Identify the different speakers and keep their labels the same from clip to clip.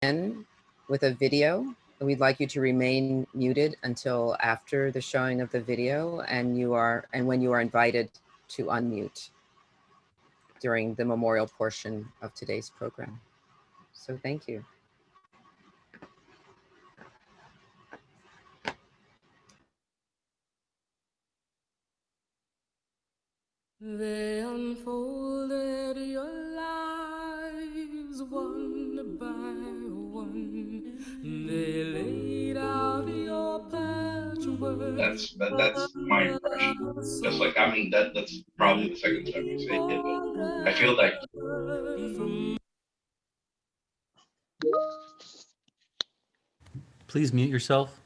Speaker 1: begin with a video. We'd like you to remain muted until after the showing of the video, and when you are invited to unmute during the memorial portion of today's program. So thank you.
Speaker 2: They unfolded your lives one by one. They laid out your patchwork.
Speaker 3: That's my impression. Just like that's probably the second time you say it, but I feel like
Speaker 4: Please mute yourself.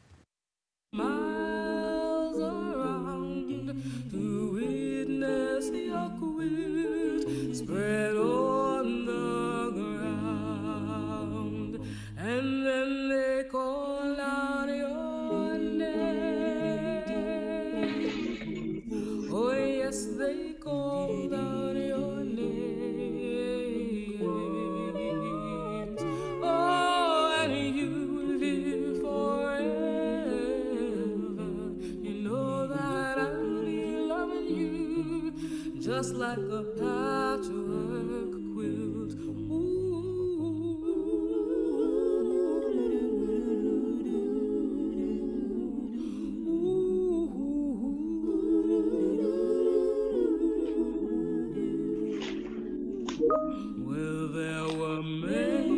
Speaker 2: Miles around to witness your quilt spread on the ground, and then they call out your name. Oh yes, they called out your names. Oh, and you live forever. You know that I'll be loving you just like a patchwork quilt. Well, there were men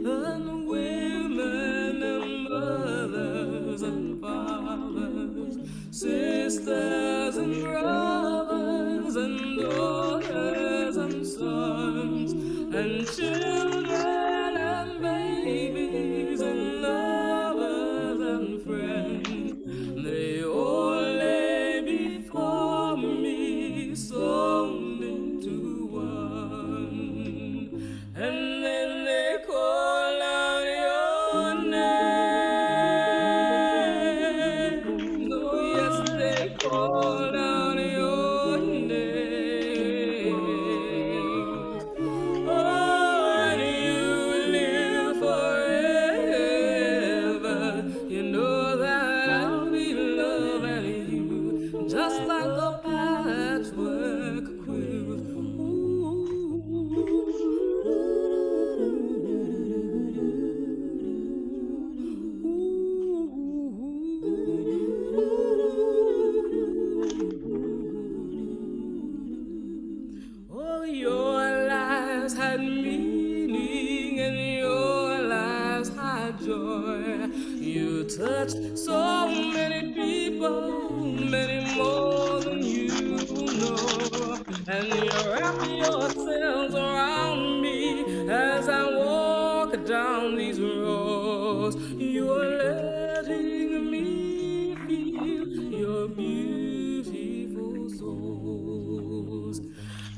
Speaker 2: and women and mothers and fathers, sisters and brothers and daughters and sons and children and babies and lovers and friends. They all lay before me, sewn into one, and then they call out your name. Oh yes, they call out your name. Oh, and you live forever. You know that I'll be loving you just like a patchwork quilt. Oh, your lives had meaning and your lives had joy. You touched so many people, many more than you know. And you wrap yourselves around me as I walk down these roads. You're letting me feel your beautiful souls.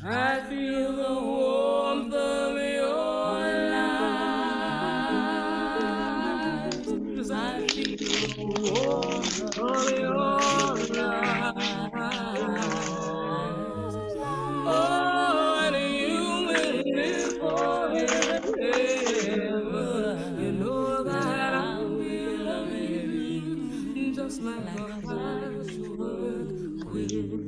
Speaker 2: I feel the warmth of your lives. I feel the warmth of your lives. Oh, and you will live forever. You know that I will love you just like a patchwork quilt.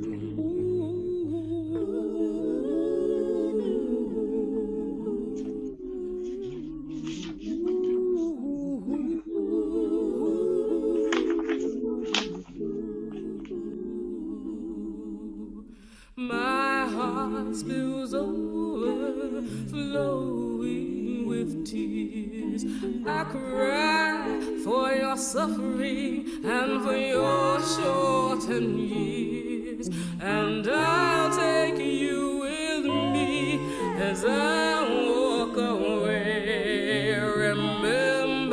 Speaker 2: My heart spills over, flowing with tears. I cry for your suffering and for your shortened years. And I'll take you with me as I walk away, remembering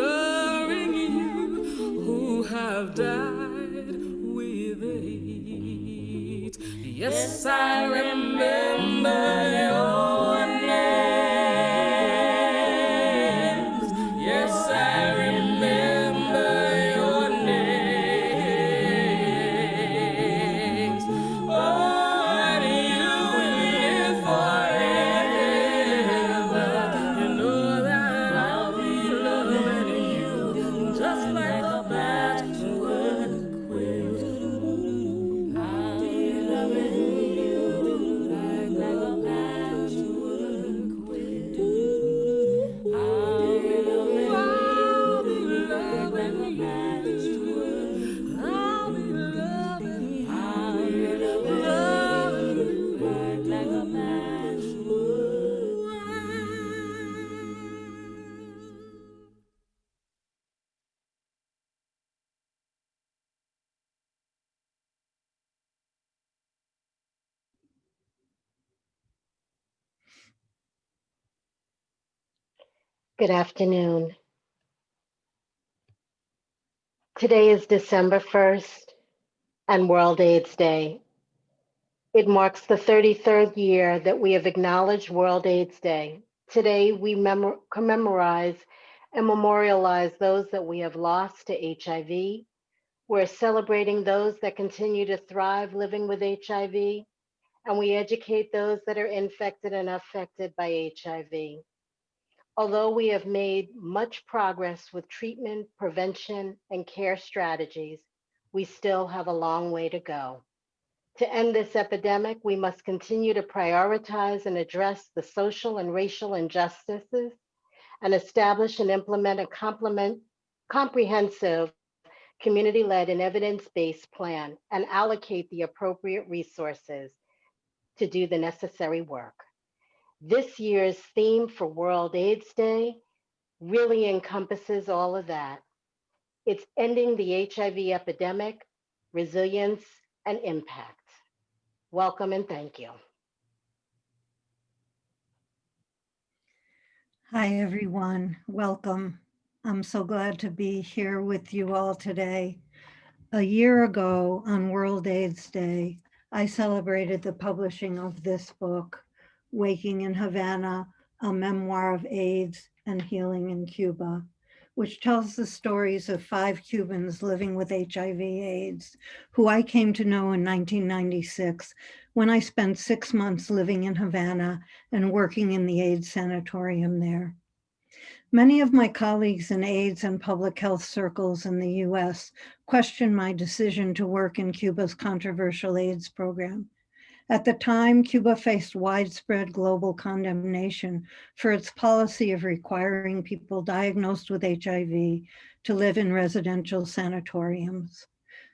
Speaker 2: you who have died with AIDS. Yes, I remember your names. Yes, I remember your names. Oh, and you live forever. You know that I'll be loved.
Speaker 4: Good afternoon. Today is December 1st and World AIDS Day. It marks the 33rd year that we have acknowledged World AIDS Day. Today, we commemorate and memorialize those that we have lost to HIV. We're celebrating those that continue to thrive living with HIV, and we educate those that are infected and affected by HIV. Although we have made much progress with treatment, prevention, and care strategies, we still have a long way to go. To end this epidemic, we must continue to prioritize and address the social and racial injustices and establish and implement a comprehensive, community-led and evidence-based plan and allocate the appropriate resources to do the necessary work. This year's theme for World AIDS Day really encompasses all of that. It's ending the HIV epidemic, resilience, and impact. Welcome and thank you.
Speaker 5: Hi, everyone. Welcome. I'm so glad to be here with you all today. A year ago on World AIDS Day, I celebrated the publishing of this book, Waking in Havana, a memoir of AIDS and healing in Cuba, which tells the stories of 5 Cubans living with HIV/AIDS, who I came to know in 1996 when I spent 6 months living in Havana and working in the AIDS sanatorium there. Many of my colleagues in AIDS and public health circles in the US questioned my decision to work in Cuba's controversial AIDS program. At the time, Cuba faced widespread global condemnation for its policy of requiring people diagnosed with HIV to live in residential sanatoriums.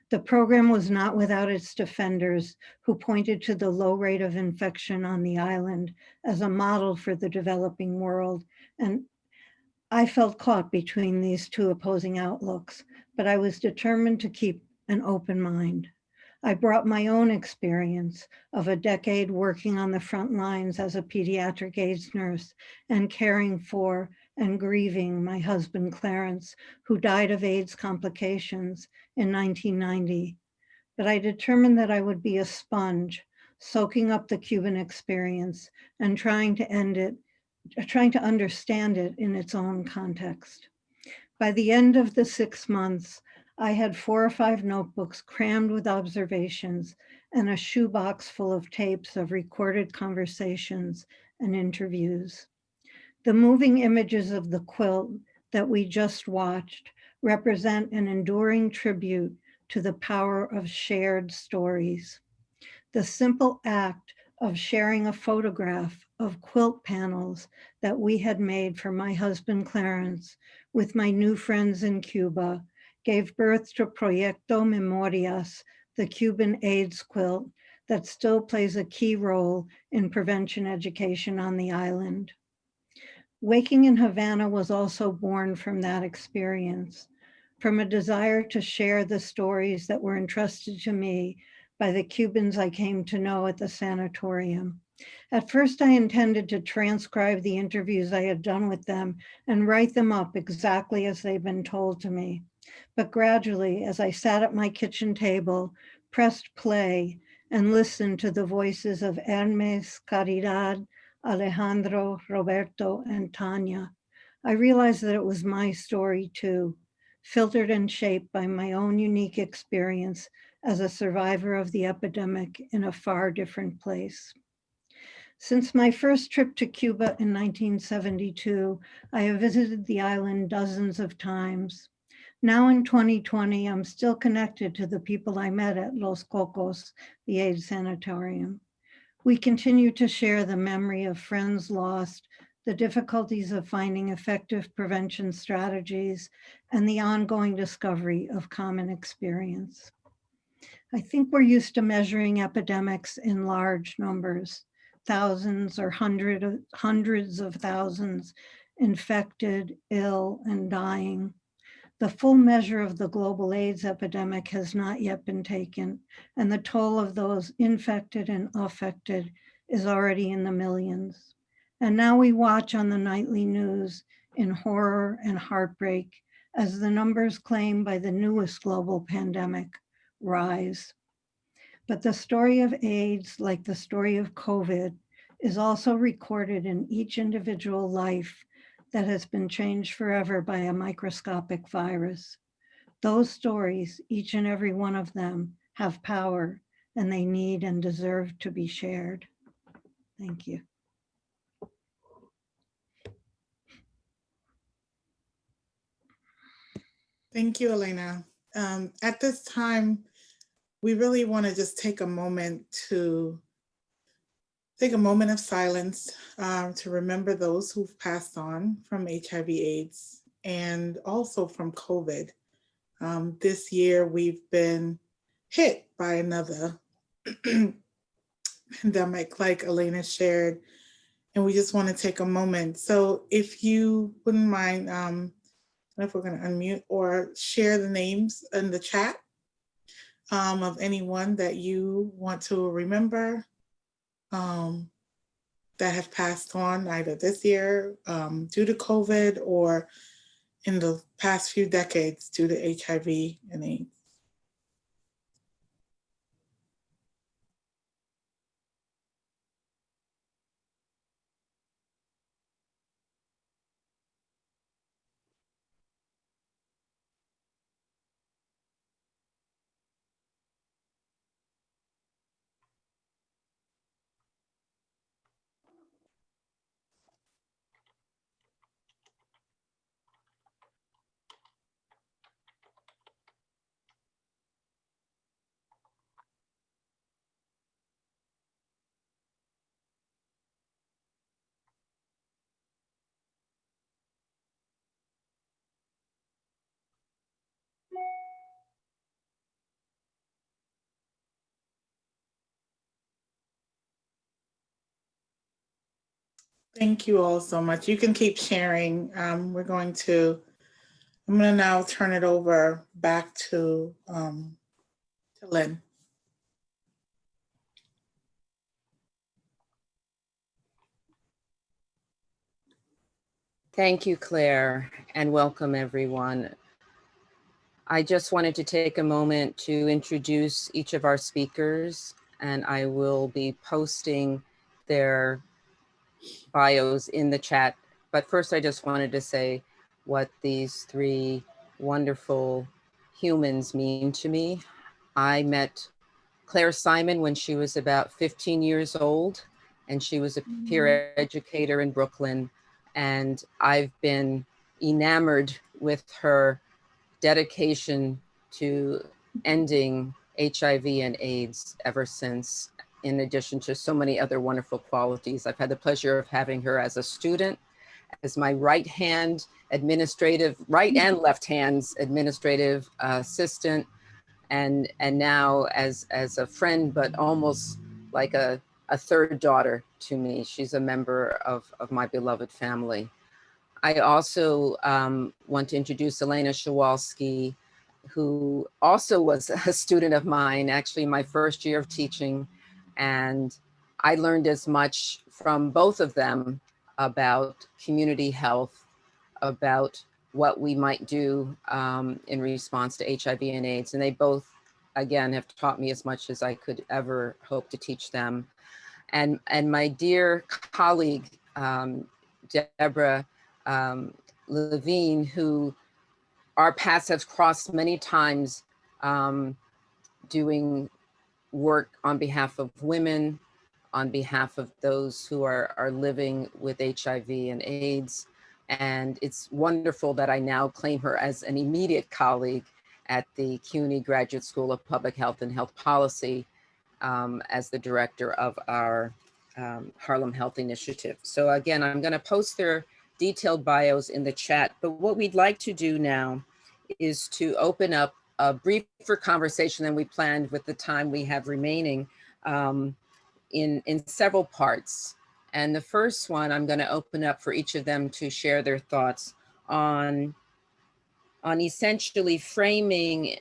Speaker 5: The program was not without its defenders, who pointed to the low rate of infection on the island as a model for the developing world. And I felt caught between these two opposing outlooks, but I was determined to keep an open mind. I brought my own experience of a decade working on the front lines as a pediatric AIDS nurse and caring for and grieving my husband, Clarence, who died of AIDS complications in 1990. But I determined that I would be a sponge, soaking up the Cuban experience and trying to understand it in its own context. By the end of the 6 months, I had 4 or 5 notebooks crammed with observations and a shoebox full of tapes of recorded conversations and interviews. The moving images of the quilt that we just watched represent an enduring tribute to the power of shared stories. The simple act of sharing a photograph of quilt panels that we had made for my husband Clarence with my new friends in Cuba gave birth to Proyecto Memorias, the Cuban AIDS quilt that still plays a key role in prevention education on the island. Waking in Havana was also born from that experience, from a desire to share the stories that were entrusted to me by the Cubans I came to know at the sanatorium. At first, I intended to transcribe the interviews I had done with them and write them up exactly as they'd been told to me. But gradually, as I sat at my kitchen table, pressed play, and listened to the voices of Hermes, Caridad, Alejandro, Roberto, and Tanya, I realized that it was my story too, filtered and shaped by my own unique experience as a survivor of the epidemic in a far different place. Since my first trip to Cuba in 1972, I have visited the island dozens of times. Now in 2020, I'm still connected to the people I met at Los Cocos, the AIDS sanatorium. We continue to share the memory of friends lost, the difficulties of finding effective prevention strategies, and the ongoing discovery of common experience. I think we're used to measuring epidemics in large numbers, thousands or hundreds of thousands infected, ill, and dying. The full measure of the global AIDS epidemic has not yet been taken, and the toll of those infected and affected is already in the millions. And now we watch on the nightly news in horror and heartbreak as the numbers claimed by the newest global pandemic rise. But the story of AIDS, like the story of COVID, is also recorded in each individual life that has been changed forever by a microscopic virus. Those stories, each and every one of them, have power, and they need and deserve to be shared. Thank you.
Speaker 6: Thank you, Elena. At this time, we really want to just take a moment of silence to remember those who've passed on from HIV/AIDS and also from COVID. This year, we've been hit by another pandemic, like Elena shared, and we just want to take a moment. So if you wouldn't mind, if we're going to unmute or share the names in the chat of anyone that you want to remember that have passed on either this year due to COVID or in the past few decades due to HIV and AIDS. Thank you all so much. You can keep sharing. I'm going to now turn it over back to Lynn.
Speaker 1: Thank you, Claire, and welcome everyone. I just wanted to take a moment to introduce each of our speakers, and I will be posting their bios in the chat. But first, I just wanted to say what these three wonderful humans mean to me. I met Claire Simon when she was about 15 years old, and she was a peer educator in Brooklyn. And I've been enamored with her dedication to ending HIV and AIDS ever since, in addition to so many other wonderful qualities. I've had the pleasure of having her as a student, as my right and left hands administrative assistant, and now as a friend, but almost like a third daughter to me. She's a member of my beloved family. I also want to introduce Elena Schwolsky, who also was a student of mine, actually my first year of teaching. And I learned as much from both of them about community health, about what we might do in response to HIV and AIDS. And they both, again, have taught me as much as I could ever hope to teach them. And my dear colleague, Deborah Levine, who our paths have crossed many times doing work on behalf of women, on behalf of those who are living with HIV and AIDS. And it's wonderful that I now claim her as an immediate colleague at the CUNY Graduate School of Public Health and Health Policy as the director of our Harlem Health Initiative. So again, I'm going to post their detailed bios in the chat, but what we'd like to do now is to open up a briefer conversation than we planned with the time we have remaining in several parts. And the first one, I'm going to open up for each of them to share their thoughts on essentially framing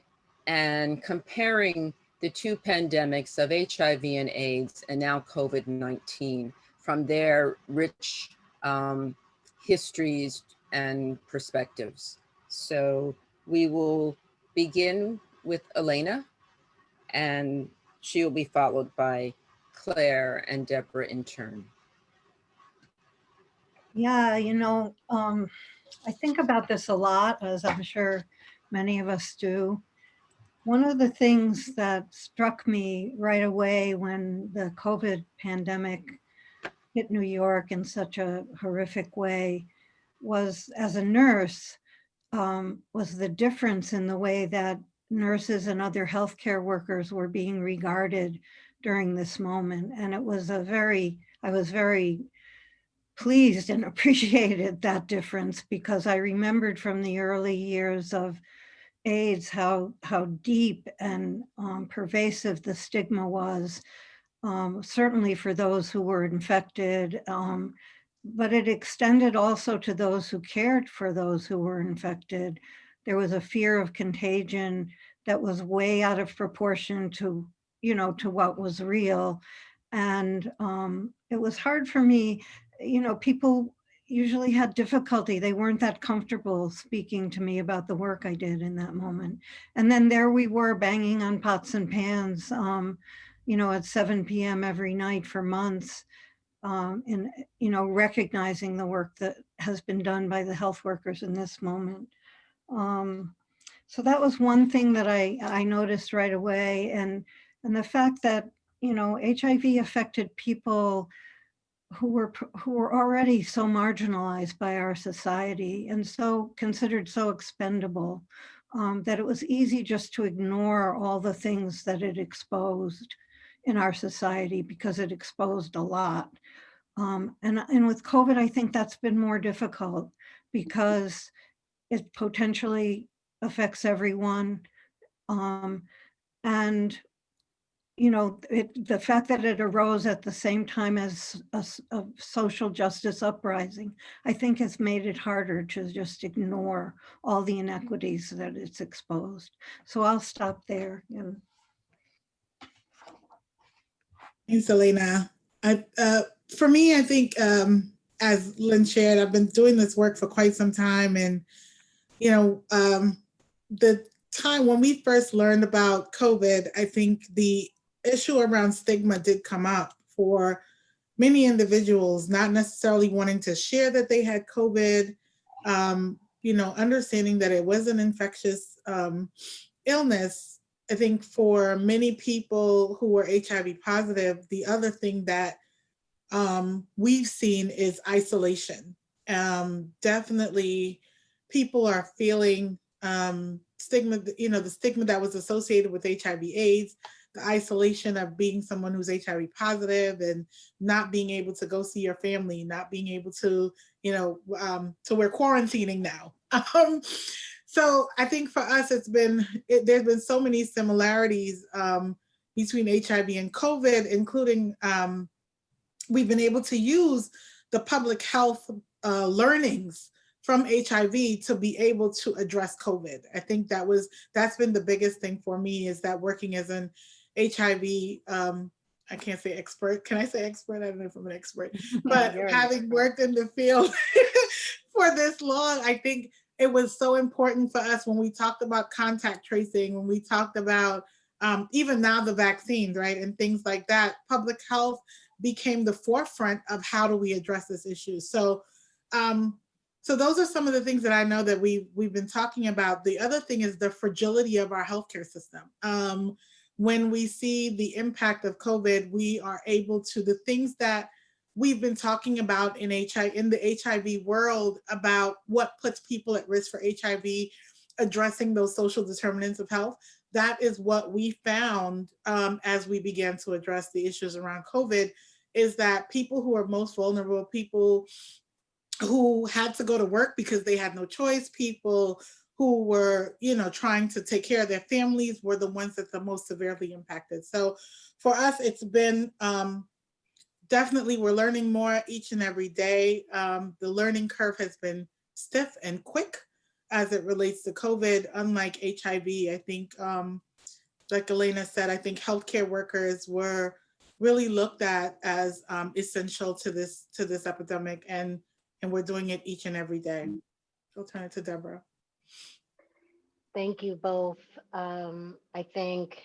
Speaker 1: and comparing the two pandemics of HIV and AIDS and now COVID-19 from their rich histories and perspectives. So we will begin with Elena, and she will be followed by Claire and Deborah in turn.
Speaker 5: Yeah, I think about this a lot, as I'm sure many of us do. One of the things that struck me right away when the COVID pandemic hit New York in such a horrific way was, as a nurse, was the difference in the way that nurses and other healthcare workers were being regarded during this moment. And I was very pleased and appreciated that difference, because I remembered from the early years of AIDS how deep and pervasive the stigma was, certainly for those who were infected, but it extended also to those who cared for those who were infected. There was a fear of contagion that was way out of proportion to, to what was real. And it was hard for me, people usually had difficulty. They weren't that comfortable speaking to me about the work I did in that moment. And then there we were banging on pots and pans, at 7 p.m. every night for months, and, recognizing the work that has been done by the health workers in this moment. So that was one thing that I noticed right away. And the fact that, HIV affected people who were already so marginalized by our society and so considered so expendable, that it was easy just to ignore all the things that it exposed in our society, because it exposed a lot. And with COVID, I think that's been more difficult because it potentially affects everyone. And the fact that it arose at the same time as a social justice uprising, I think has made it harder to just ignore all the inequities that it's exposed. So I'll stop there.
Speaker 6: Thanks, Elena. For me, I think, as Lynn shared, I've been doing this work for quite some time. And, the time when we first learned about COVID, I think the issue around stigma did come up for many individuals, not necessarily wanting to share that they had COVID, understanding that it was an infectious illness. I think for many people who were HIV positive, the other thing that we've seen is isolation. Definitely people are feeling stigma, the stigma that was associated with HIV/AIDS, the isolation of being someone who's HIV positive and not being able to go see your family, not being able to, so we're quarantining now. So I think for us, there's been so many similarities between HIV and COVID, including we've been able to use the public health learnings from HIV to be able to address COVID. I think that's been the biggest thing for me, is that working as an HIV, I can't say expert. Can I say expert? I don't know if I'm an expert, but having worked in the field for this long, I think it was so important for us when we talked about contact tracing, when we talked about even now the vaccines, right, and things like that. Public health became the forefront of how do we address this issue. So those are some of the things that I know that we've been talking about. The other thing is the fragility of our healthcare system. When we see the impact of COVID, we are able to, the things that we've been talking about in the HIV world about what puts people at risk for HIV, addressing those social determinants of health. That is what we found as we began to address the issues around COVID, is that people who are most vulnerable, people who had to go to work because they had no choice, people who were, trying to take care of their families, were the ones that the most severely impacted. So for us, it's been definitely, we're learning more each and every day. The learning curve has been stiff and quick as it relates to COVID, unlike HIV. I think, like Elena said, I think healthcare workers were really looked at as essential to this epidemic, and we're doing it each and every day. I'll turn it to Deborah.
Speaker 4: Thank you both. I think,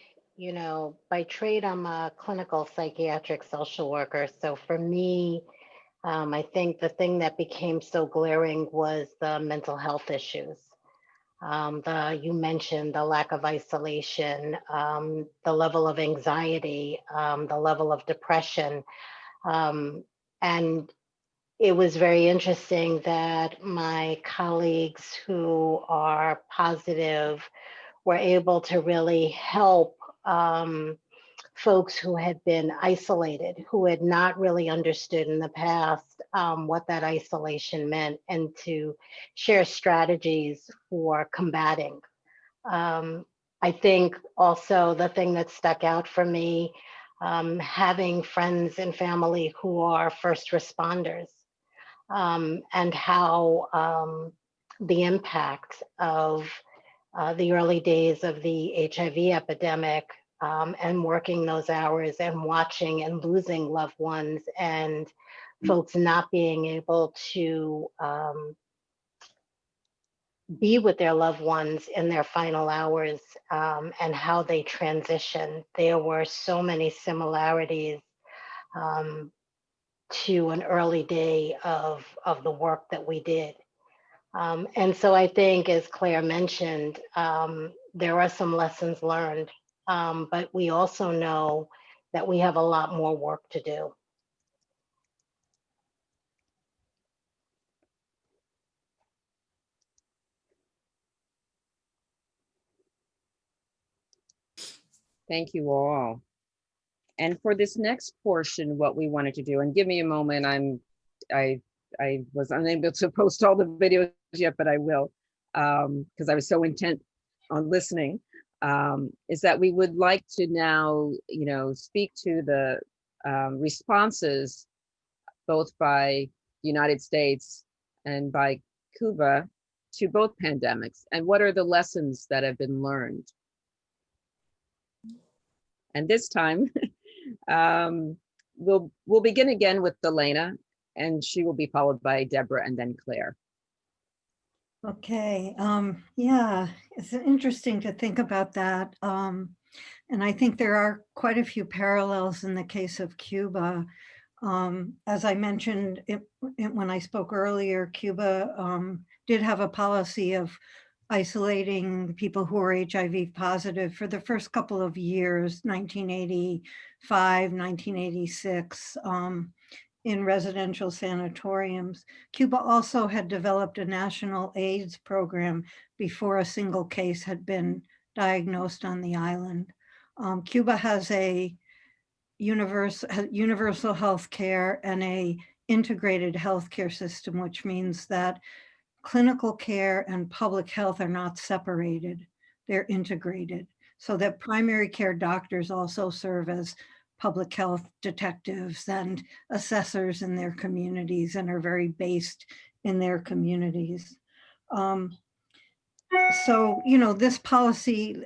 Speaker 4: by trade, I'm a clinical psychiatric social worker. So for me, I think the thing that became so glaring was the mental health issues. You mentioned the lack of isolation, the level of anxiety, the level of depression. And it was very interesting that my colleagues who are positive were able to really help folks who had been isolated, who had not really understood in the past what that isolation meant, and to share strategies for combating. I think also the thing that stuck out for me, having friends and family who are first responders, and how the impact of the early days of the HIV epidemic, and working those hours and watching and losing loved ones, and folks not being able to be with their loved ones in their final hours, and how they transition. There were so many similarities to an early day of the work that we did. And so I think, as Claire mentioned, there are some lessons learned, but we also know that we have a lot more work to do.
Speaker 1: Thank you all. And for this next portion, what we wanted to do, and give me a moment, I was unable to post all the videos yet, but I will, because I was so intent on listening, is that we would like to now, speak to the responses, both by the United States and by Cuba, to both pandemics, and what are the lessons that have been learned. And this time, we'll begin again with Elena, and she will be followed by Deborah and then Claire.
Speaker 5: Okay, yeah, it's interesting to think about that. And I think there are quite a few parallels in the case of Cuba. As I mentioned when I spoke earlier, Cuba did have a policy of isolating people who were HIV positive for the first couple of years, 1985, 1986, in residential sanatoriums. Cuba also had developed a national AIDS program before a single case had been diagnosed on the island. Cuba has a universal health care and a integrated healthcare system, which means that clinical care and public health are not separated, they're integrated, so that primary care doctors also serve as public health detectives and assessors in their communities and are very based in their communities. So, this policy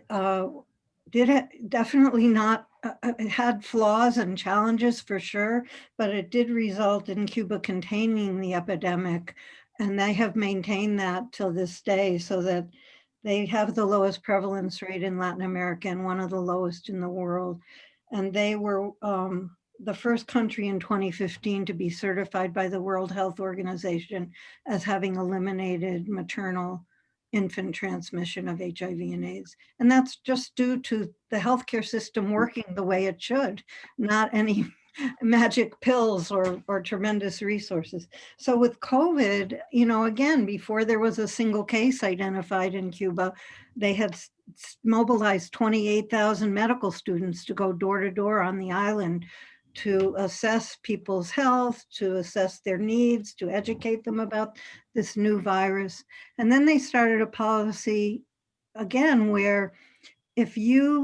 Speaker 5: definitely not, it had flaws and challenges for sure, but it did result in Cuba containing the epidemic. And they have maintained that till this day, so that they have the lowest prevalence rate in Latin America and one of the lowest in the world. And they were the first country in 2015 to be certified by the World Health Organization as having eliminated maternal infant transmission of HIV and AIDS. And that's just due to the healthcare system working the way it should, not any magic pills or tremendous resources. So with COVID, again, before there was a single case identified in Cuba, they had mobilized 28,000 medical students to go door to door on the island to assess people's health, to assess their needs, to educate them about this new virus. And then they started a policy again where if you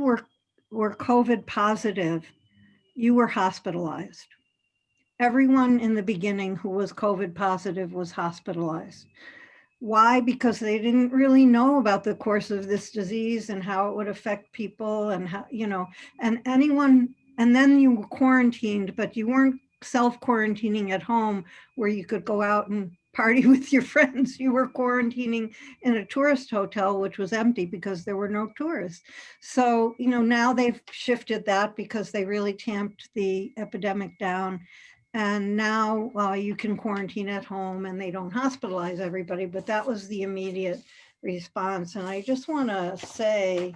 Speaker 5: were COVID positive, you were hospitalized. Everyone in the beginning who was COVID positive was hospitalized. Why? Because they didn't really know about the course of this disease and how it would affect people and how, and anyone, and then you were quarantined, but you weren't self-quarantining at home where you could go out and party with your friends. You were quarantining in a tourist hotel, which was empty because there were no tourists. So, you know, now they've shifted that because they really tamped the epidemic down. And now you can quarantine at home and they don't hospitalize everybody, but that was the immediate response. And I just want to say,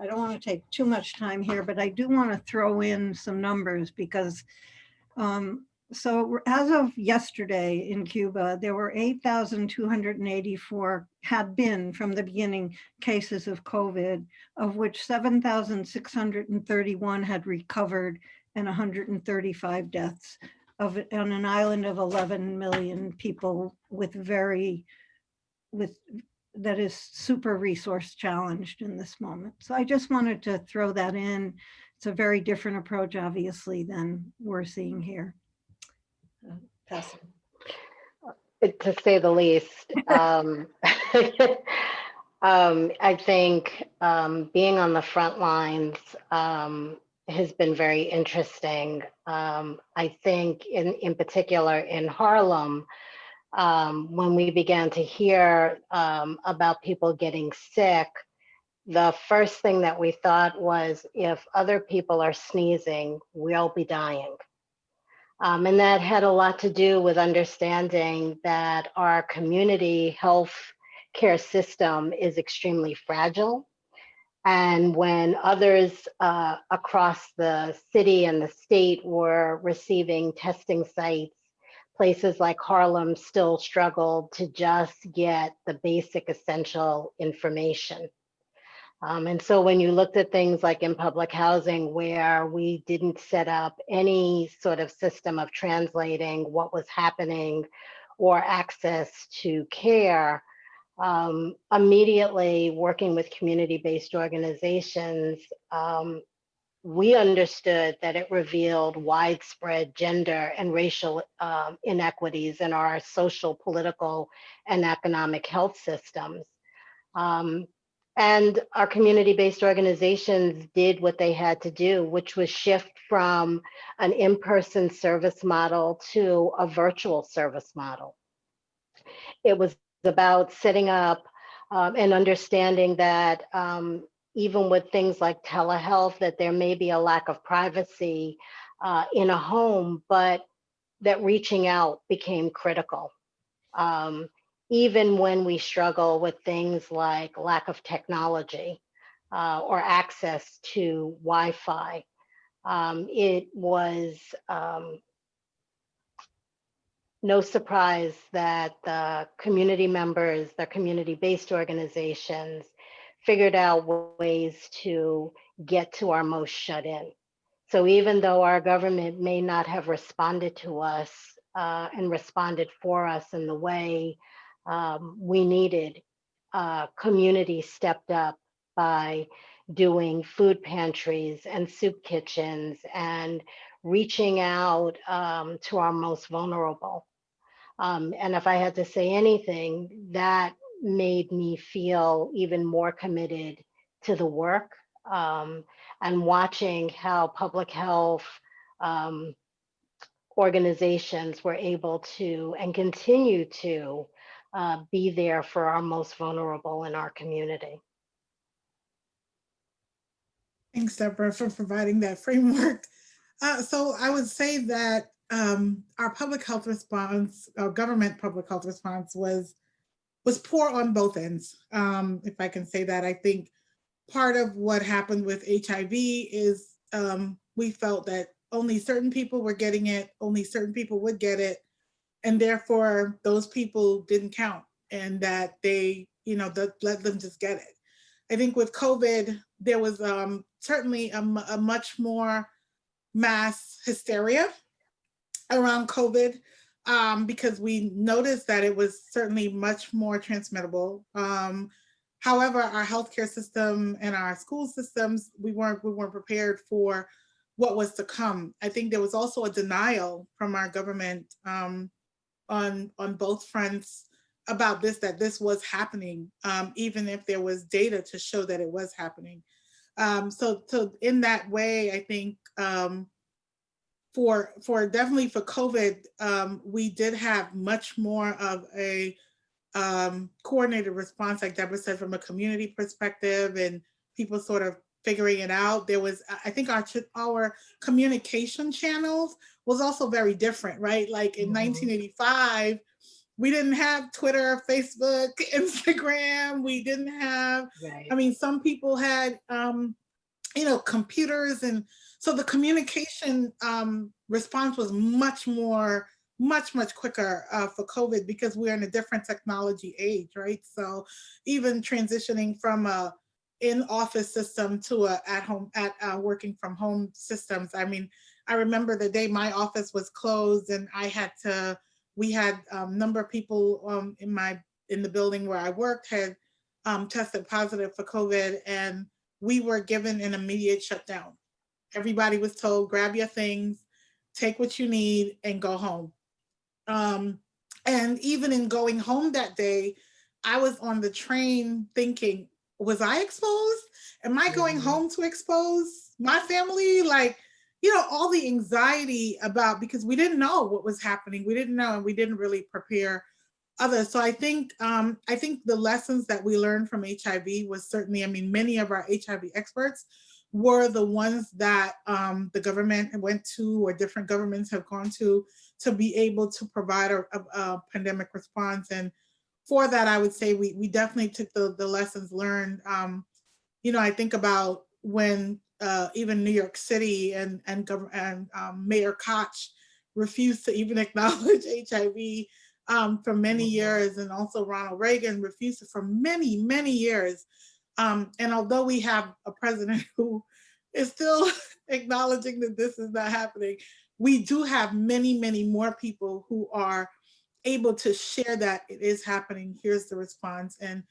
Speaker 5: I don't want to take too much time here, but I do want to throw in some numbers because so as of yesterday in Cuba, there were 8,284 had been from the beginning cases of COVID, of which 7,631 had recovered and 135 deaths on an island of 11 million people that is super resource challenged in this moment. So I just wanted to throw that in. It's a very different approach, obviously, than we're seeing here. Pass it.
Speaker 4: To say the least. I think being on the front lines has been very interesting. I think in particular in Harlem, when we began to hear about people getting sick, the first thing that we thought was, if other people are sneezing, we'll be dying. And that had a lot to do with understanding that our community health care system is extremely fragile. And when others across the city and the state were receiving testing sites, places like Harlem still struggled to just get the basic essential information. And so when you looked at things like in public housing, where we didn't set up any sort of system of translating what was happening or access to care, immediately working with community-based organizations, we understood that it revealed widespread gender and racial inequities in our social, political, and economic health systems. And our community-based organizations did what they had to do, which was shift from an in-person service model to a virtual service model. It was about setting up and understanding that even with things like telehealth, that there may be a lack of privacy in a home, but that reaching out became critical. Even when we struggle with things like lack of technology or access to Wi-Fi, it was no surprise that the community members, the community-based organizations, figured out ways to get to our most shut in. So even though our government may not have responded to us and responded for us in the way we needed, community stepped up by doing food pantries and soup kitchens and reaching out to our most vulnerable. And if I had to say anything, that made me feel even more committed to the work, and watching how public health organizations were able to and continue to be there for our most vulnerable in our community.
Speaker 6: Thanks, Deborah, for providing that framework. So I would say that our public health response, our government public health response was poor on both ends, if I can say that. I think part of what happened with HIV is we felt that only certain people were getting it, only certain people would get it, and therefore those people didn't count, and that they, let them just get it. I think with COVID, there was certainly a much more mass hysteria around COVID, because we noticed that it was certainly much more transmittable. However, our healthcare system and our school systems, we weren't prepared for what was to come. I think there was also a denial from our government on both fronts about that this was happening, even if there was data to show that it was happening. So in that way, I think for definitely for COVID, we did have much more of a coordinated response, like Deborah said, from a community perspective, and people sort of figuring it out. There was, I think, our communication channels was also very different, right? Like in 1985, we didn't have Twitter, Facebook, Instagram. We didn't have,
Speaker 4: Right.
Speaker 6: I mean, some people had, computers. And so the communication response was much more, much quicker for COVID, because we're in a different technology age, right? So even transitioning from a in-office system to a at-home, working from home systems. I mean, I remember the day my office was closed and we had a number of people in the building where I worked had tested positive for COVID, and we were given an immediate shutdown. Everybody was told, grab your things, take what you need, and go home. And even in going home that day, I was on the train thinking, was I exposed? Am I going home to expose my family? Like, all the anxiety about, because we didn't know what was happening. We didn't know, and we didn't really prepare others. So I think the lessons that we learned from HIV was certainly, I mean, many of our HIV experts were the ones that the government went to, or different governments have gone to be able to provide a pandemic response. And for that, I would say we definitely took the lessons learned. I think about when even New York City and Mayor Koch refused to even acknowledge HIV for many years, and also Ronald Reagan refused it for many, many years. And although we have a president who is still acknowledging that this is not happening, we do have many, many more people who are able to share that it is happening. Here's the response, and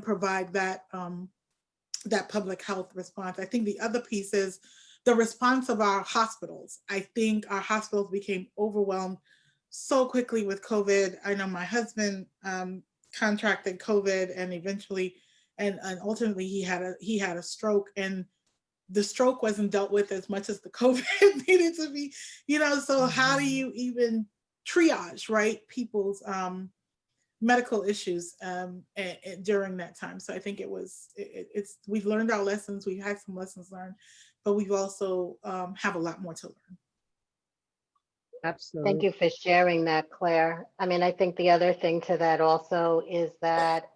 Speaker 6: provide that that public health response. I think the other piece is the response of our hospitals. I think our hospitals became overwhelmed so quickly with COVID. I know my husband contracted COVID, and eventually, and ultimately he had a stroke, and the stroke wasn't dealt with as much as the COVID needed to be, so how do you even triage, right, people's medical issues during that time? So I think we've learned our lessons. We've had some lessons learned, but we've also have a lot more to learn.
Speaker 1: Absolutely.
Speaker 4: Thank you for sharing that, Claire. I mean, I think the other thing to that also is that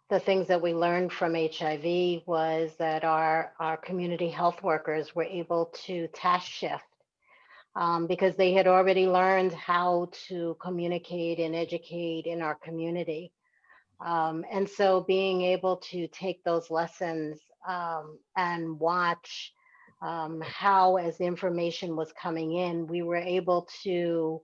Speaker 4: the things that we learned from HIV was that our community health workers were able to task shift because they had already learned how to communicate and educate in our community. And so being able to take those lessons and watch how, as information was coming in, we were able to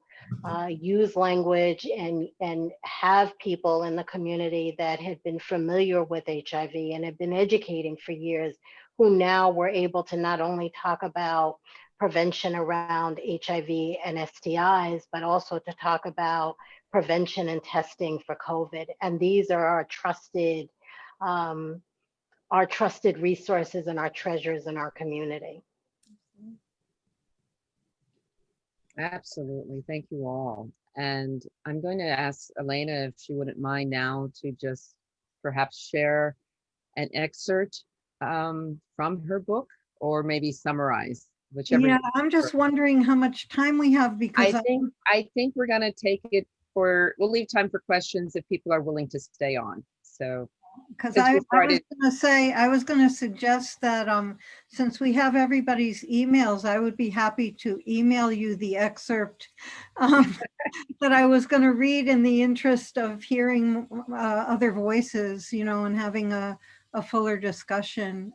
Speaker 4: use language and have people in the community that had been familiar with HIV and had been educating for years, who now were able to not only talk about prevention around HIV and STIs, but also to talk about prevention and testing for COVID. And these are our trusted resources and our treasures in our community.
Speaker 1: Absolutely. Thank you all. And I'm going to ask Elena if she wouldn't mind now to just perhaps share an excerpt from her book, or maybe summarize, whichever.
Speaker 5: Yeah, I'm just wondering how much time we have, because
Speaker 1: I think we're going to take it we'll leave time for questions if people are willing to stay on. So
Speaker 5: because I was going to suggest that since we have everybody's emails, I would be happy to email you the excerpt that I was going to read, in the interest of hearing other voices, and having a fuller discussion.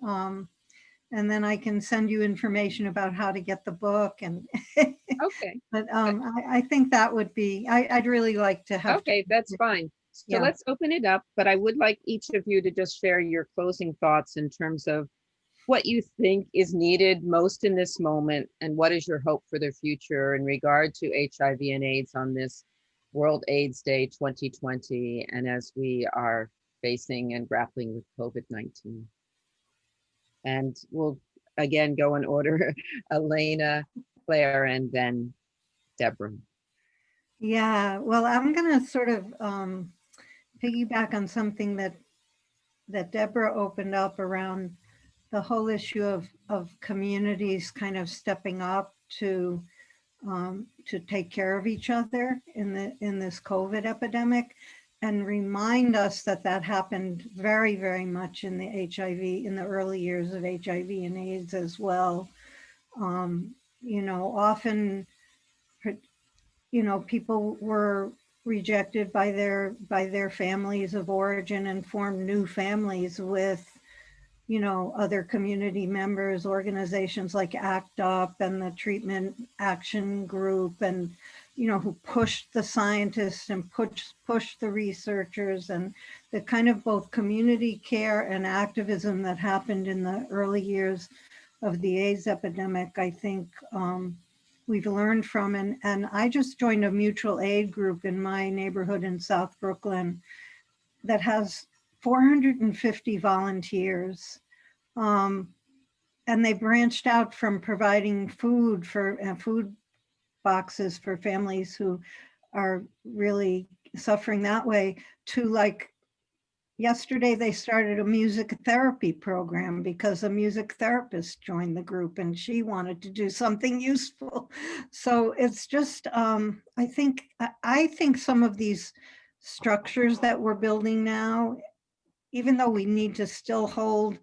Speaker 5: And then I can send you information about how to get the book. And
Speaker 1: okay.
Speaker 5: But I think that would be, I'd really like to have.
Speaker 1: Okay, that's fine. So
Speaker 5: Yeah.
Speaker 1: Let's open it up, but I would like each of you to just share your closing thoughts in terms of what you think is needed most in this moment, and what is your hope for the future in regard to HIV and AIDS on this World AIDS Day 2020, and as we are facing and grappling with COVID-19. And we'll again go in order. Elena, Claire, and then Deborah.
Speaker 5: Yeah, well, I'm going to sort of piggyback on something that Deborah opened up around the whole issue of communities kind of stepping up to take care of each other in this COVID epidemic, and remind us that that happened very, very much in the HIV, in the early years of HIV and AIDS as well. You know, often, you know, people were rejected by their families of origin and formed new families with, you know, other community members, organizations like ACT UP and the Treatment Action Group, and, you know, who pushed the scientists and pushed the researchers, and the kind of both community care and activism that happened in the early years of the AIDS epidemic, I think we've learned from. And I just joined a mutual aid group in my neighborhood in South Brooklyn that has 450 volunteers. And they branched out from providing food for food boxes for families who are really suffering that way, to, like, yesterday they started a music therapy program because a music therapist joined the group and she wanted to do something useful. So it's just, I think some of these structures that we're building now, even though we need to still hold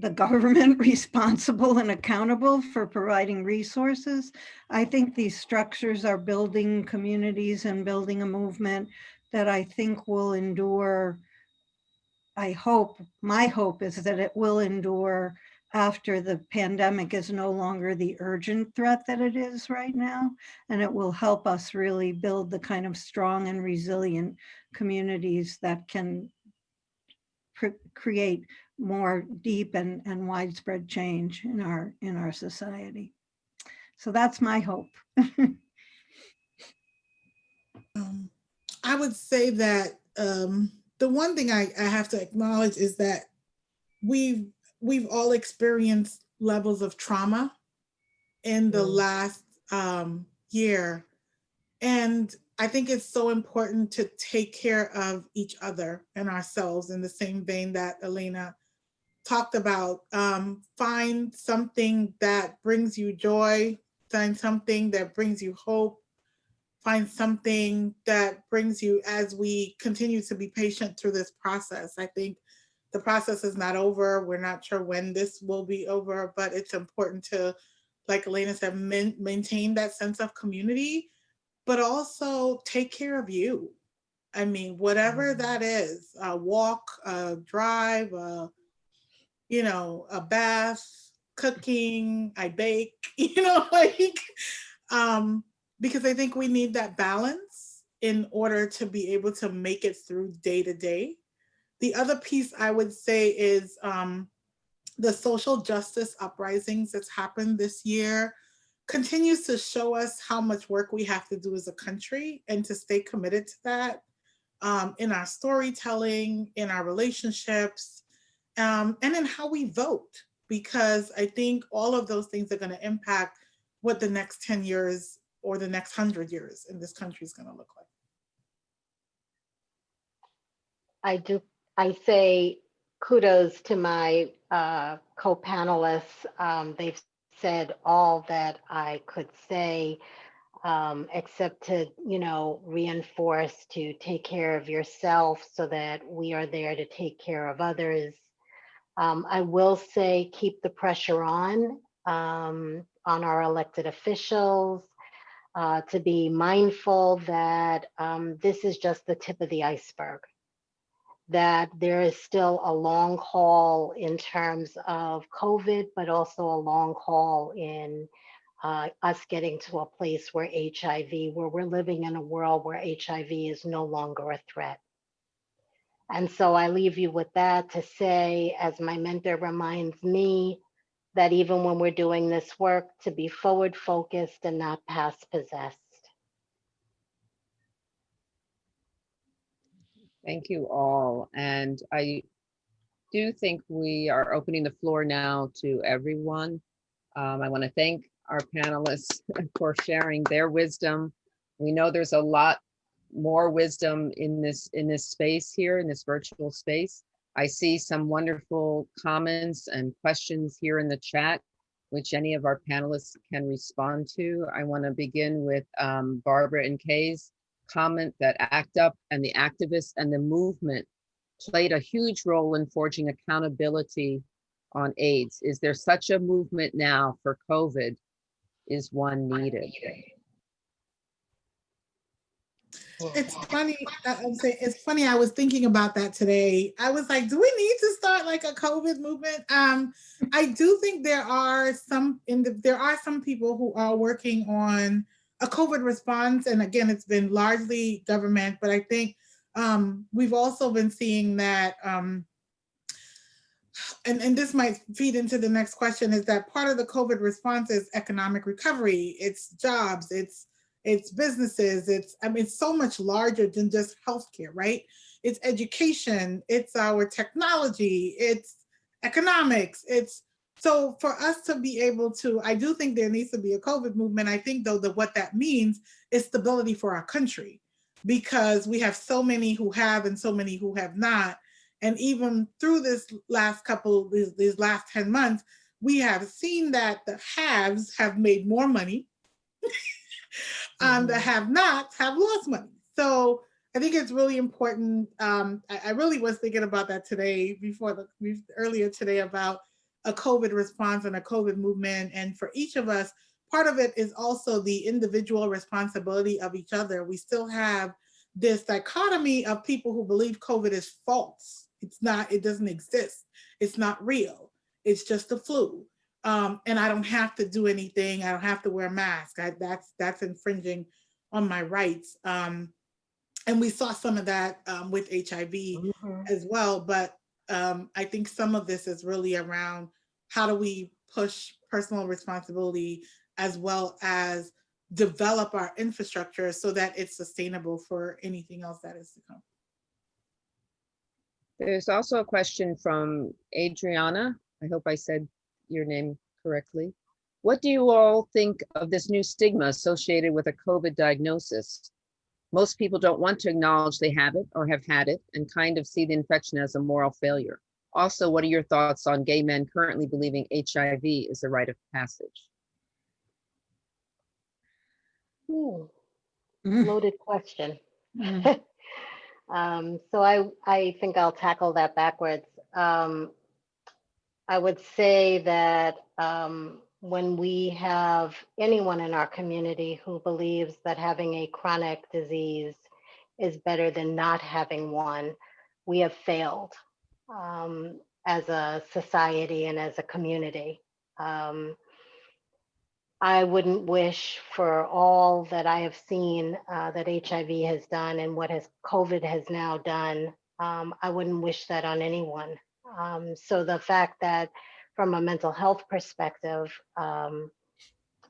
Speaker 5: the government responsible and accountable for providing resources, I think these structures are building communities and building a movement that I think will endure. I hope, my hope is that it will endure after the pandemic is no longer the urgent threat that it is right now. And it will help us really build the kind of strong and resilient communities that can create more deep and widespread change in our society. So that's my hope.
Speaker 6: I would say that the one thing I have to acknowledge is that we've all experienced levels of trauma in the last year. And I think it's so important to take care of each other and ourselves in the same vein that Elena talked about. Find something that brings you joy, find something that brings you hope, find something that brings you, as we continue to be patient through this process. I think the process is not over. We're not sure when this will be over, but it's important to, like Elena said, maintain that sense of community, but also take care of you. I mean, whatever that is, a walk, a drive, you know, a bath, cooking, I bake, you know, like, because I think we need that balance in order to be able to make it through day to day. The other piece I would say is the social justice uprisings that's happened this year continues to show us how much work we have to do as a country, and to stay committed to that in our storytelling, in our relationships, and in how we vote, because I think all of those things are going to impact what the next 10 years or the next 100 years in this country is going to look like.
Speaker 4: I say kudos to my co-panelists. They've said all that I could say, except to, you know, reinforce to take care of yourself so that we are there to take care of others. I will say keep the pressure on our elected officials, to be mindful that this is just the tip of the iceberg, that there is still a long haul in terms of COVID, but also a long haul in us getting to a place where where we're living in a world where HIV is no longer a threat. And so I leave you with that to say, as my mentor reminds me, that even when we're doing this work, to be forward focused and not past possessed.
Speaker 1: Thank you all. And I do think we are opening the floor now to everyone. I want to thank our panelists for sharing their wisdom. We know there's a lot more wisdom in this space here, in this virtual space. I see some wonderful comments and questions here in the chat, which any of our panelists can respond to. I want to begin with Barbara and Kay's comment that ACT UP and the activists and the movement played a huge role in forging accountability on AIDS. Is there such a movement now for COVID? Is one needed?
Speaker 6: It's funny. I'm saying it's funny. I was thinking about that today. I was like, do we need to start like a COVID movement? I do think there are some people who are working on a COVID response, and again, it's been largely government. But I think we've also been seeing that, and this might feed into the next question, is that part of the COVID response is economic recovery. It's jobs. It's businesses, it's so much larger than just healthcare, right? It's education, it's our technology, it's economics. So for us to be able to, I do think there needs to be a COVID movement. I think though that what that means is stability for our country, because we have so many who have and so many who have not. And even through these last 10 months, we have seen that the haves have made more money. The have-nots have lost money. So I think it's really important. I really was thinking about that today, earlier today, about a COVID response and a COVID movement. And for each of us, part of it is also the individual responsibility of each other. We still have this dichotomy of people who believe COVID is false. It's not, it doesn't exist. It's not real. It's just the flu. And I don't have to do anything. I don't have to wear a mask. That's infringing on my rights. And we saw some of that with HIV as well. But I think some of this is really around how do we push personal responsibility as well as develop our infrastructure so that it's sustainable for anything else that is to come.
Speaker 1: There's also a question from Adriana. I hope I said your name correctly. What do you all think of this new stigma associated with a COVID diagnosis? Most people don't want to acknowledge they have it or have had it and kind of see the infection as a moral failure. Also, what are your thoughts on gay men currently believing HIV is a rite of passage?
Speaker 4: Loaded question. So I think I'll tackle that backwards. I would say that when we have anyone in our community who believes that having a chronic disease is better than not having one, we have failed as a society and as a community. I wouldn't wish for all that I have seen that HIV has done and what COVID has now done. I wouldn't wish that on anyone. So the fact that from a mental health perspective,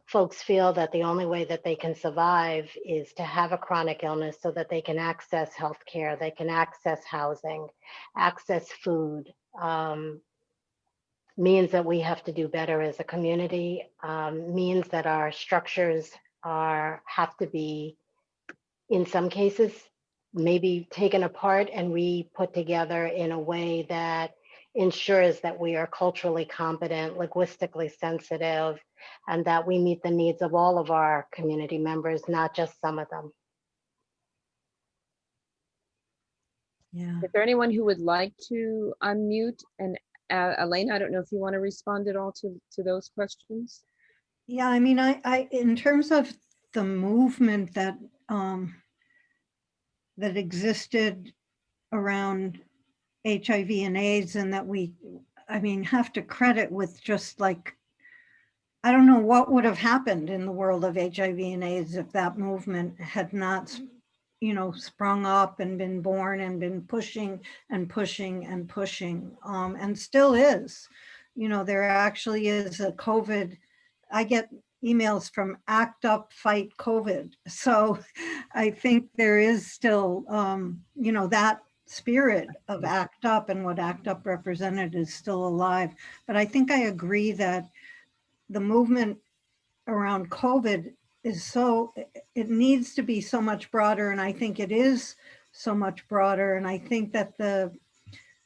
Speaker 4: folks feel that the only way that they can survive is to have a chronic illness so that they can access healthcare, they can access housing, access food, means that we have to do better as a community, means that our structures have to be, in some cases, maybe taken apart and re-put together in a way that ensures that we are culturally competent, linguistically sensitive, and that we meet the needs of all of our community members, not just some of them.
Speaker 5: Yeah.
Speaker 1: Is there anyone who would like to unmute? And Elena, I don't know if you want to respond at all to those questions.
Speaker 5: Yeah, I mean, I in terms of the movement that that existed around HIV and AIDS, and that we, I mean, have to credit with just like, I don't know what would have happened in the world of HIV and AIDS if that movement had not, you know, sprung up and been born and been pushing and pushing and pushing, and still is. You know, there actually is a COVID. I get emails from ACT UP Fight COVID. So I think there is still, you know, that spirit of ACT UP and what ACT UP represented is still alive. But I think I agree that the movement around COVID is so, it needs to be so much broader, and I think it is so much broader. And I think that the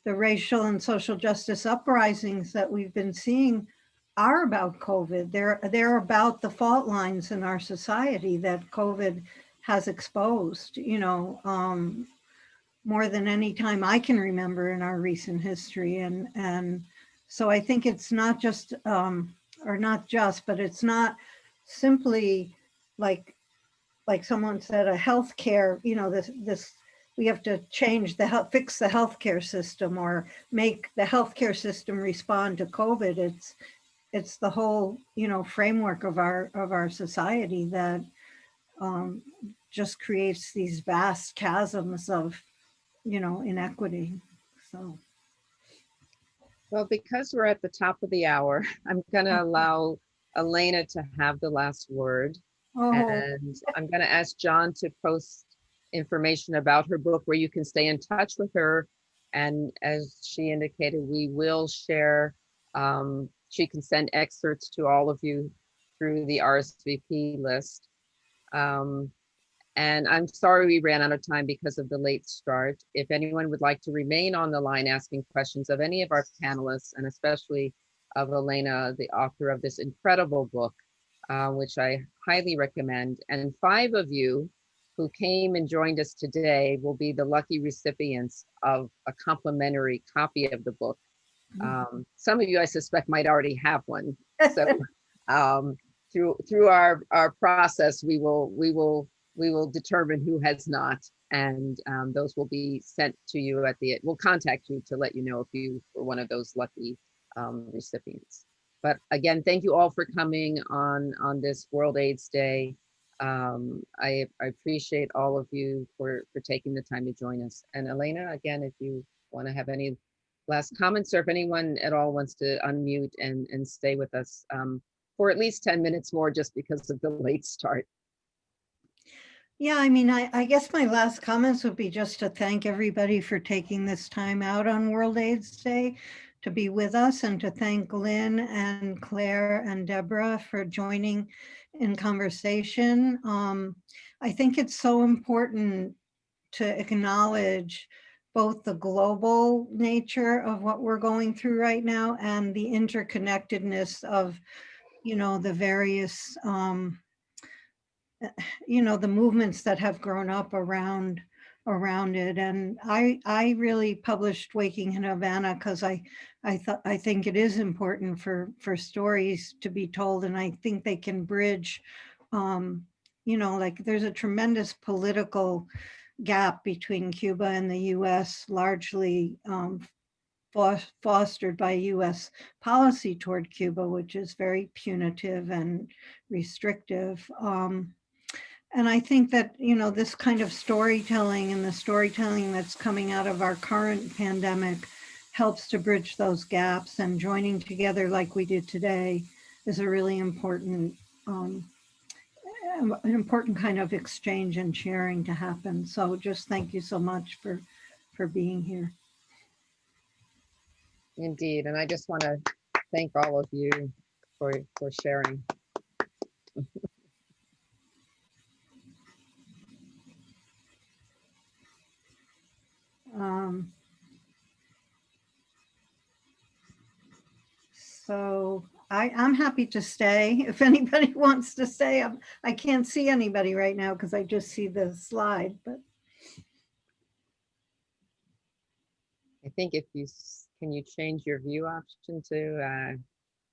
Speaker 5: racial and social justice uprisings that we've been seeing are about COVID. They're about the fault lines in our society that COVID has exposed, more than any time I can remember in our recent history. And so I think it's not just, or not just, but it's not simply like someone said, a healthcare, this we have to change fix the healthcare system or make the healthcare system respond to COVID. It's the whole, framework of our society that just creates these vast chasms of, inequity. So.
Speaker 1: Well, because we're at the top of the hour, I'm going to allow Elena to have the last word.
Speaker 5: Oh,
Speaker 1: And I'm going to ask John to post information about her book where you can stay in touch with her. And as she indicated, we will share, she can send excerpts to all of you through the RSVP list. And I'm sorry we ran out of time because of the late start. If anyone would like to remain on the line asking questions of any of our panelists, and especially of Elena, the author of this incredible book, which I highly recommend. And 5 of you who came and joined us today will be the lucky recipients of a complimentary copy of the book. Some of you, I suspect, might already have one. So through our process, we will determine who has not, and those will be sent to you we'll contact you to let you know if you were one of those lucky recipients. But again, thank you all for coming on this World AIDS Day. I appreciate all of you for taking the time to join us. And Elena, again, if you want to have any last comments, or if anyone at all wants to unmute and stay with us for at least 10 minutes more, just because of the late start.
Speaker 5: Yeah, I mean, I guess my last comments would be just to thank everybody for taking this time out on World AIDS Day to be with us, and to thank Lynn and Claire and Deborah for joining in conversation. I think it's so important to acknowledge both the global nature of what we're going through right now and the interconnectedness of, the various the movements that have grown up around it. And I really published Waking in Havana because I think it is important for stories to be told, and I think they can bridge, like there's a tremendous political gap between Cuba and the US, largely fostered by US policy toward Cuba, which is very punitive and restrictive. And I think that, this kind of storytelling and the storytelling that's coming out of our current pandemic helps to bridge those gaps, and joining together like we did today is a really important, an important kind of exchange and sharing to happen. So just thank you so much for being here.
Speaker 1: Indeed, and I just want to thank all of you for sharing.
Speaker 5: So I'm happy to stay if anybody wants to stay. I can't see anybody right now because I just see the slide, but.
Speaker 1: I think if can you change your view option to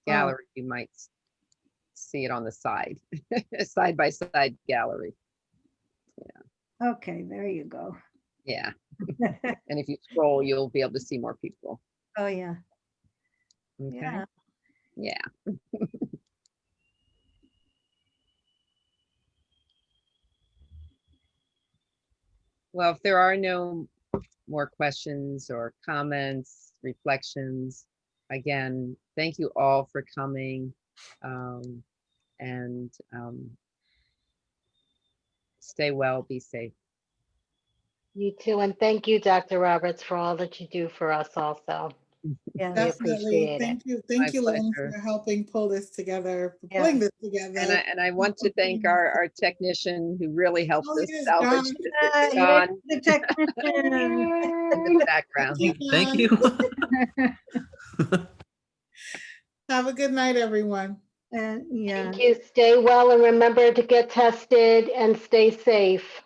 Speaker 1: gallery, you might see it on the side, side by side gallery.
Speaker 5: Yeah. Okay, there you go.
Speaker 1: Yeah. And if you scroll, you'll be able to see more people.
Speaker 5: Oh yeah.
Speaker 1: Okay. Yeah. Well, if there are no more questions or comments, reflections, again, thank you all for coming, and stay well, be safe.
Speaker 4: You too, and thank you, Dr. Roberts, for all that you do for us also.
Speaker 5: Yeah.
Speaker 4: We
Speaker 6: Definitely.
Speaker 4: appreciate it.
Speaker 6: Thank
Speaker 1: My
Speaker 6: you, Lynn,
Speaker 1: pleasure.
Speaker 6: for helping pull this together, for
Speaker 5: Yeah.
Speaker 6: pulling this
Speaker 1: And
Speaker 6: together.
Speaker 1: I want to thank our technician who really helped
Speaker 6: Oh,
Speaker 1: us
Speaker 6: yes,
Speaker 1: salvage
Speaker 6: John.
Speaker 1: this,
Speaker 5: Yay,
Speaker 1: John,
Speaker 5: the technician.
Speaker 1: in the background.
Speaker 6: Thank
Speaker 2: Thank
Speaker 6: you,
Speaker 2: you.
Speaker 6: John. Have a good night, everyone.
Speaker 5: Yeah,
Speaker 4: Thank you. Stay well and remember to get tested and stay safe.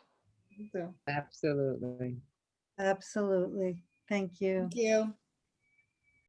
Speaker 6: So,
Speaker 1: Absolutely.
Speaker 5: absolutely. Thank you.
Speaker 6: thank you.